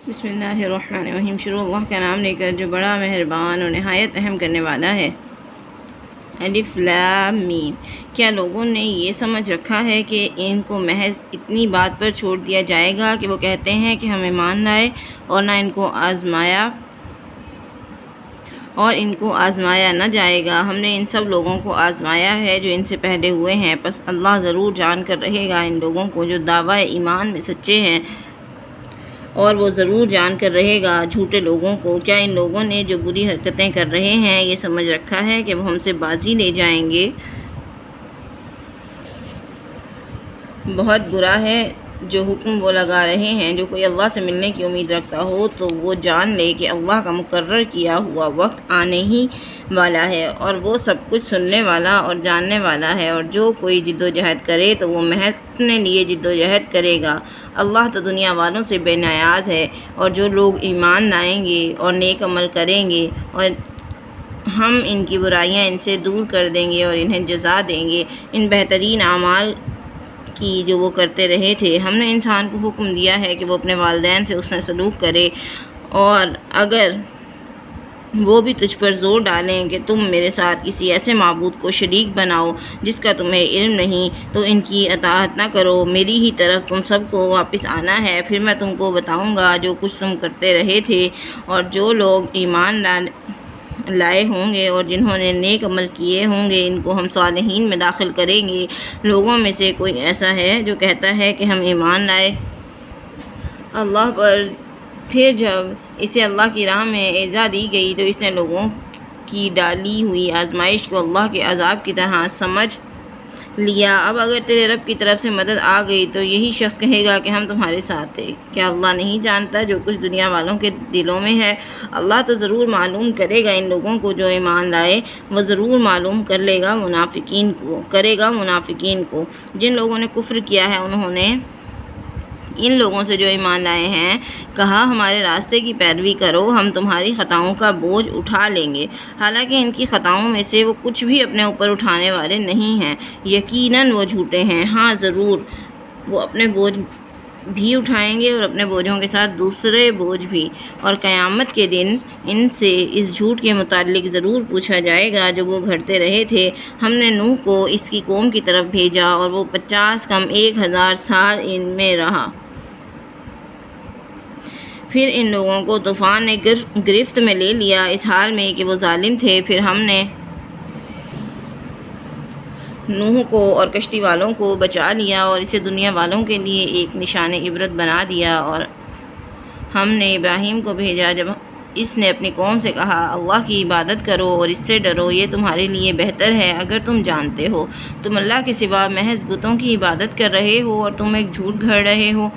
بسم اللہ الرحمن الرحیم۔ شروع اللہ کا نام لے کر جو بڑا مہربان اور نہایت رحم کرنے والا ہے۔ الف لام میم۔ کیا لوگوں نے یہ سمجھ رکھا ہے کہ ان کو محض اتنی بات پر چھوڑ دیا جائے گا کہ وہ کہتے ہیں کہ ہم ایمان لائے اور نہ ان کو آزمایا نہ جائے گا۔ ہم نے ان سب لوگوں کو آزمایا ہے جو ان سے پہلے ہوئے ہیں، پس اللہ ضرور جان کر رہے گا ان لوگوں کو جو دعویٰ ایمان میں سچے ہیں، اور وہ ضرور جان کر رہے گا جھوٹے لوگوں کو۔ کیا ان لوگوں نے جو بری حرکتیں کر رہے ہیں یہ سمجھ رکھا ہے کہ وہ ہم سے بازی لے جائیں گے؟ بہت برا ہے جو حکم وہ لگا رہے ہیں۔ جو کوئی اللہ سے ملنے کی امید رکھتا ہو تو وہ جان لے کہ اللہ کا مقرر کیا ہوا وقت آنے ہی والا ہے، اور وہ سب کچھ سننے والا اور جاننے والا ہے۔ اور جو کوئی جد و جہد کرے تو وہ محض اپنے لیے جد و جہد کرے گا، اللہ تو دنیا والوں سے بے نیاز ہے۔ اور جو لوگ ایمان لائیں گے اور نیک عمل کریں گے اور ہم ان کی برائیاں ان سے دور کر دیں گے اور انہیں جزا دیں گے ان بہترین اعمال کی جو وہ کرتے رہے تھے۔ ہم نے انسان کو حکم دیا ہے کہ وہ اپنے والدین سے حسن سلوک کرے، اور اگر وہ بھی تجھ پر زور ڈالیں کہ تم میرے ساتھ کسی ایسے معبود کو شریک بناؤ جس کا تمہیں علم نہیں، تو ان کی اطاعت نہ کرو۔ میری ہی طرف تم سب کو واپس آنا ہے، پھر میں تم کو بتاؤں گا جو کچھ تم کرتے رہے تھے۔ اور جو لوگ ایمان لائے ہوں گے اور جنہوں نے نیک عمل کیے ہوں گے ان کو ہم صالحین میں داخل کریں گے۔ لوگوں میں سے کوئی ایسا ہے جو کہتا ہے کہ ہم ایمان لائے اللہ پر، پھر جب اسے اللہ کی راہ میں ایذا دی گئی تو اس نے لوگوں کی ڈالی ہوئی آزمائش کو اللہ کے عذاب کی طرح سمجھ لیا۔ اب اگر تیرے رب کی طرف سے مدد آ گئی تو یہی شخص کہے گا کہ ہم تمہارے ساتھ تھے۔ کیا اللہ نہیں جانتا جو کچھ دنیا والوں کے دلوں میں ہے؟ اللہ تو ضرور معلوم کرے گا ان لوگوں کو جو ایمان لائے، وہ ضرور معلوم کرے گا منافقین کو۔ جن لوگوں نے کفر کیا ہے انہوں نے ان لوگوں سے جو ایمان لائے ہیں کہا ہمارے راستے کی پیروی کرو، ہم تمہاری خطاؤں کا بوجھ اٹھا لیں گے، حالانکہ ان کی خطاؤں میں سے وہ کچھ بھی اپنے اوپر اٹھانے والے نہیں ہیں۔ یقیناً وہ جھوٹے ہیں، ہاں ضرور وہ اپنے بوجھ بھی اٹھائیں گے اور اپنے بوجھوں کے ساتھ دوسرے بوجھ بھی، اور قیامت کے دن ان سے اس جھوٹ کے متعلق ضرور پوچھا جائے گا جو وہ گھڑتے رہے تھے۔ ہم نے نوح کو اس کی قوم کی طرف بھیجا اور وہ 50 کم 1000 سال ان میں رہا۔ پھر ان لوگوں کو طوفان نے گرفت میں لے لیا اس حال میں کہ وہ ظالم تھے۔ پھر ہم نے نوح کو اور کشتی والوں کو بچا لیا اور اسے دنیا والوں کے لیے ایک نشان عبرت بنا دیا۔ اور ہم نے ابراہیم کو بھیجا جب اس نے اپنی قوم سے کہا اللہ کی عبادت کرو اور اس سے ڈرو، یہ تمہارے لیے بہتر ہے اگر تم جانتے ہو۔ تم اللہ کے سوا محض بتوں کی عبادت کر رہے ہو اور تم ایک جھوٹ گھڑ رہے ہو۔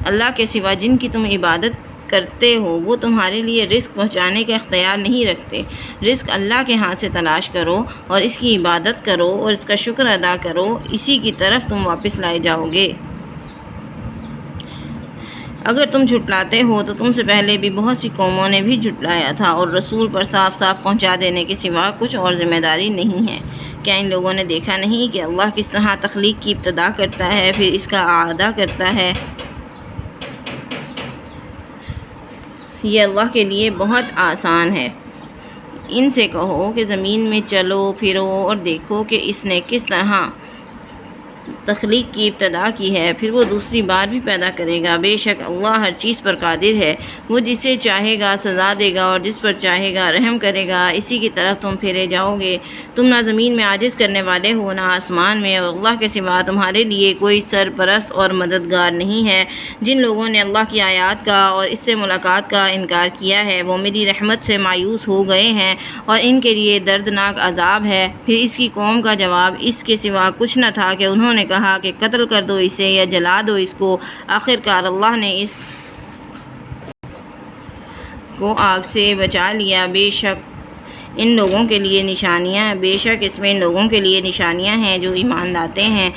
اللہ کے سوا جن کی تم عبادت کرتے ہو وہ تمہارے لیے رزق پہنچانے کا اختیار نہیں رکھتے۔ رزق اللہ کے ہاں سے تلاش کرو اور اس کی عبادت کرو اور اس کا شکر ادا کرو، اسی کی طرف تم واپس لائے جاؤ گے۔ اگر تم جھٹلاتے ہو تو تم سے پہلے بھی بہت سی قوموں نے بھی جھٹلایا تھا، اور رسول پر صاف صاف پہنچا دینے کے سوا کچھ اور ذمہ داری نہیں ہے۔ کیا ان لوگوں نے دیکھا نہیں کہ اللہ کس طرح تخلیق کی ابتدا کرتا ہے پھر اس کا اعادہ کرتا ہے؟ یہ اللہ کے لیے بہت آسان ہے۔ ان سے کہو کہ زمین میں چلو پھرو اور دیکھو کہ اس نے کس طرح تخلیق کی ابتدا کی ہے، پھر وہ دوسری بار بھی پیدا کرے گا۔ بے شک اللہ ہر چیز پر قادر ہے، وہ جسے چاہے گا سزا دے گا اور جس پر چاہے گا رحم کرے گا، اسی کی طرف تم پھیرے جاؤ گے۔ تم نہ زمین میں عاجز کرنے والے ہو نہ آسمان میں، اور اللہ کے سوا تمہارے لیے کوئی سرپرست اور مددگار نہیں ہے۔ جن لوگوں نے اللہ کی آیات کا اور اس سے ملاقات کا انکار کیا ہے وہ میری رحمت سے مایوس ہو گئے ہیں اور ان کے لیے دردناک عذاب ہے۔ پھر اس کی قوم کا جواب اس کے سوا کچھ نہ تھا کہ انہوں نے کہا کہ قتل کر دو اسے یا جلا دو اس کو۔ آخرکار اللہ نے اس کو آگ سے بچا لیا۔ بے شک اس میں ان لوگوں کے لیے نشانیاں ہیں جو ایمان لاتے ہیں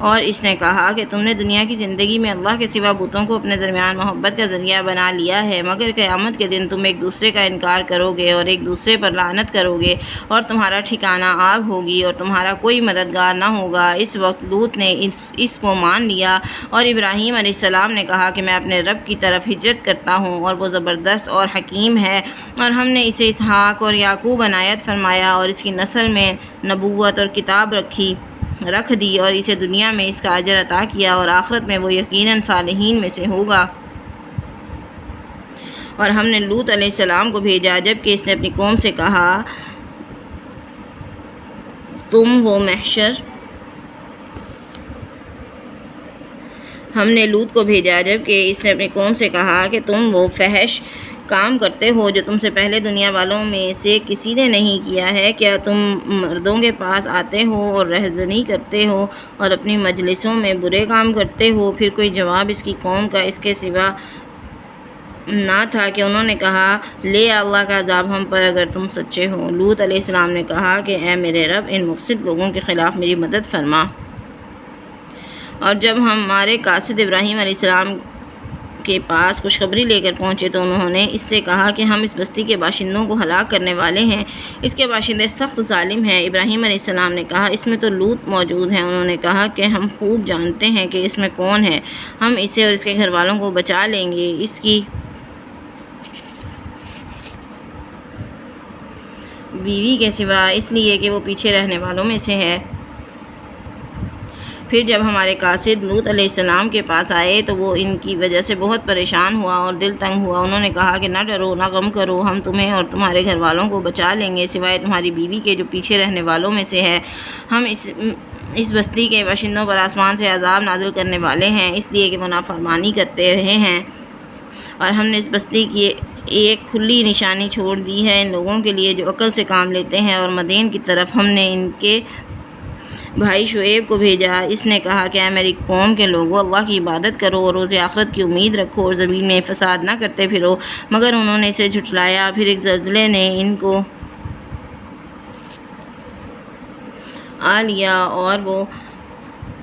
اور اس نے کہا کہ تم نے دنیا کی زندگی میں اللہ کے سوا بتوں کو اپنے درمیان محبت کا ذریعہ بنا لیا ہے، مگر قیامت کے دن تم ایک دوسرے کا انکار کرو گے اور ایک دوسرے پر لعنت کرو گے اور تمہارا ٹھکانہ آگ ہوگی اور تمہارا کوئی مددگار نہ ہوگا۔ اس وقت لوط نے اس کو مان لیا اور ابراہیم علیہ السلام نے کہا کہ میں اپنے رب کی طرف ہجرت کرتا ہوں اور وہ زبردست اور حکیم ہے، اور ہم نے اسے اسحاق اور یعقوب عنایت فرمایا اور اس کی نسل میں نبوت اور کتاب رکھ دی اور اسے دنیا میں اس کا اجر عطا کیا اور آخرت میں وہ یقیناً صالحین میں سے ہوگا۔ اور ہم نے لوط علیہ السلام کو بھیجا جبکہ اس نے اپنی قوم سے کہا کہ تم وہ فحش کام کرتے ہو جو تم سے پہلے دنیا والوں میں سے کسی نے نہیں کیا ہے۔ کیا تم مردوں کے پاس آتے ہو اور رہزنی کرتے ہو اور اپنی مجلسوں میں برے کام کرتے ہو؟ پھر کوئی جواب اس کی قوم کا اس کے سوا نہ تھا کہ انہوں نے کہا لے اللہ کا عذاب ہم پر اگر تم سچے ہو۔ لوط علیہ السلام نے کہا کہ اے میرے رب، ان مفسد لوگوں کے خلاف میری مدد فرما۔ اور جب ہمارے قاصد ابراہیم علیہ السلام کے پاس خوشخبری لے کر پہنچے تو انہوں نے اس سے کہا کہ ہم اس بستی کے باشندوں کو ہلاک کرنے والے ہیں، اس کے باشندے سخت ظالم ہیں۔ ابراہیم علیہ السلام نے کہا اس میں تو لوط موجود ہیں۔ انہوں نے کہا کہ ہم خوب جانتے ہیں کہ اس میں کون ہے، ہم اسے اور اس کے گھر والوں کو بچا لیں گے، اس کی بیوی کے سوا، اس لیے کہ وہ پیچھے رہنے والوں میں سے ہے۔ پھر جب ہمارے قاصد لوط علیہ السلام کے پاس آئے تو وہ ان کی وجہ سے بہت پریشان ہوا اور دل تنگ ہوا۔ انہوں نے کہا کہ نہ ڈرو، نہ غم کرو، ہم تمہیں اور تمہارے گھر والوں کو بچا لیں گے سوائے تمہاری بیوی کے جو پیچھے رہنے والوں میں سے ہے۔ ہم اس بستی کے باشندوں پر آسمان سے عذاب نازل کرنے والے ہیں اس لیے کہ وہ نافرمانی کرتے رہے ہیں، اور ہم نے اس بستی کی ایک کھلی نشانی چھوڑ دی ہے ان لوگوں کے لیے جو عقل سے کام لیتے ہیں۔ اور مدین کی طرف ہم نے ان کے بھائی شعیب کو بھیجا۔ اس نے کہا کہ اے میری قوم کے لوگوں، اللہ کی عبادت کرو اور روز آخرت کی امید رکھو اور زمین میں فساد نہ کرتے پھرو، مگر انہوں نے اسے جھٹلایا۔ پھر ایک زلزلے نے ان کو آ لیا اور وہ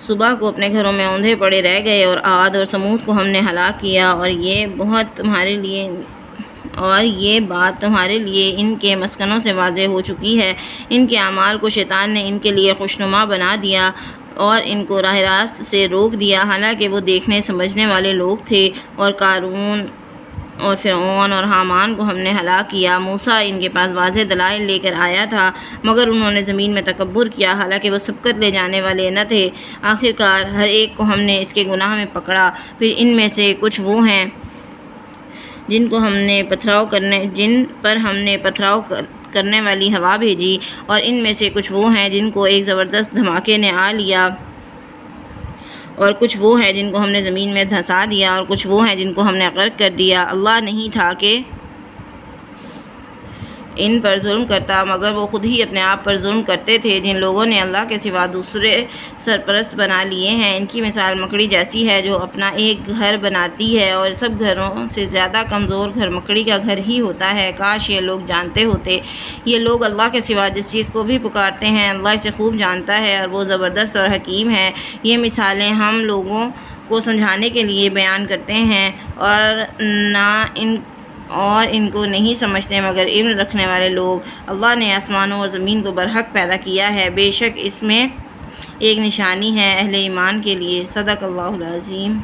صبح کو اپنے گھروں میں اوندھے پڑے رہ گئے، اور عاد اور سمود کو ہم نے ہلاک کیا، اور یہ بات تمہارے لیے ان کے مسکنوں سے واضح ہو چکی ہے۔ ان کے اعمال کو شیطان نے ان کے لیے خوشنما بنا دیا اور ان کو راہ راست سے روک دیا، حالانکہ وہ دیکھنے سمجھنے والے لوگ تھے۔ اور قارون اور فرعون اور حامان کو ہم نے ہلاک کیا۔ موسیٰ ان کے پاس واضح دلائل لے کر آیا تھا، مگر انہوں نے زمین میں تکبر کیا، حالانکہ وہ سبقت لے جانے والے نہ تھے۔ آخرکار ہر ایک کو ہم نے اس کے گناہ میں پکڑا۔ پھر ان میں سے کچھ وہ ہیں جن پر ہم نے پتھراؤ کرنے والی ہوا بھیجی، اور ان میں سے کچھ وہ ہیں جن کو ایک زبردست دھماکے نے آ لیا، اور کچھ وہ ہیں جن کو ہم نے زمین میں دھنسا دیا، اور کچھ وہ ہیں جن کو ہم نے غرق کر دیا۔ اللہ نہیں تھا کہ ان پر ظلم کرتا، مگر وہ خود ہی اپنے آپ پر ظلم کرتے تھے۔ جن لوگوں نے اللہ کے سوا دوسرے سرپرست بنا لیے ہیں، ان کی مثال مکڑی جیسی ہے جو اپنا ایک گھر بناتی ہے، اور سب گھروں سے زیادہ کمزور گھر مکڑی کا گھر ہی ہوتا ہے۔ کاش یہ لوگ جانتے ہوتے۔ یہ لوگ اللہ کے سوا جس چیز کو بھی پکارتے ہیں اللہ اسے خوب جانتا ہے، اور وہ زبردست اور حکیم ہے۔ یہ مثالیں ہم لوگوں کو سمجھانے کے لیے بیان کرتے ہیں، اور ان کو نہیں سمجھتے مگر علم رکھنے والے لوگ۔ اللہ نے آسمانوں اور زمین کو برحق پیدا کیا ہے، بے شک اس میں ایک نشانی ہے اہل ایمان کے لیے۔ صدق اللہ العظیم۔